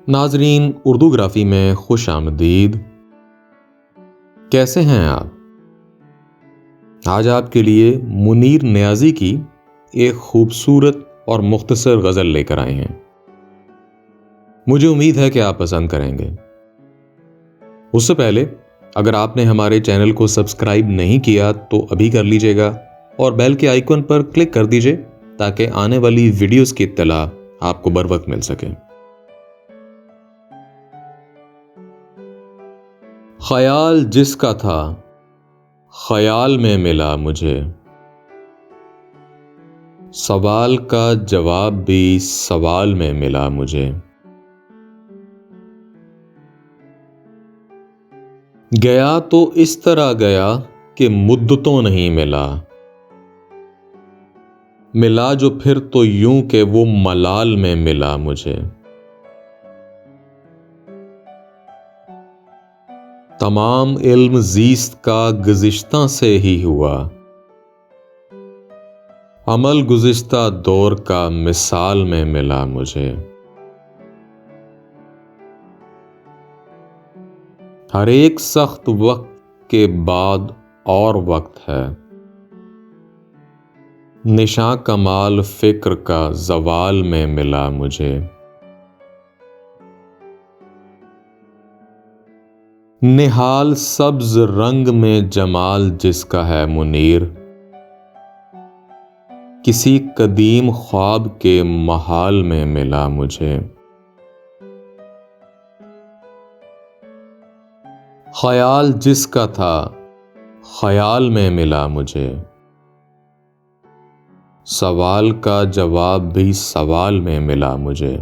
नाजरीन, उर्दूग्राफी में खुश आमदीद। कैसे हैं आप? आज आपके लिए मुनीर नियाज़ी की एक खूबसूरत और मुख्तसर गज़ल लेकर आए हैं। मुझे उम्मीद है कि आप पसंद करेंगे। उससे पहले अगर आपने हमारे चैनल को सब्सक्राइब नहीं किया तो अभी कर लीजिएगा और बेल के आइकन पर क्लिक कर दीजिए ताकि आने वाली वीडियोस की इत्तला आपको बर वक्त मिल सके। ख्याल जिसका था ख्याल में मिला मुझे, सवाल का जवाब भी सवाल में मिला मुझे। गया तो इस तरह गया कि मुद्दतों नहीं मिला, मिला जो फिर तो यूं के वो मलाल में मिला मुझे। तमाम इल्म ज़ीस्त का गुज़िश्ता से ही हुआ, अमल गुज़िश्ता दौर का मिसाल में मिला मुझे। हर एक सख्त वक्त के बाद और वक्त है, निशा कमाल फिक्र का ज़वाल में मिला मुझे। निहाल सब्ज रंग में जमाल जिसका है मुनीर, किसी कदीम ख्वाब के महाल में मिला मुझे। ख्याल जिसका था ख्याल में मिला मुझे, सवाल का जवाब भी सवाल में मिला मुझे।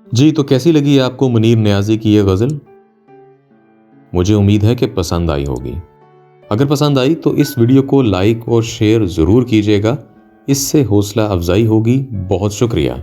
जी, तो कैसी लगी आपको मुनीर नियाज़ी की ये गज़ल? मुझे उम्मीद है कि पसंद आई होगी। अगर पसंद आई तो इस वीडियो को लाइक और शेयर ज़रूर कीजिएगा, इससे हौसला अफजाई होगी। बहुत शुक्रिया।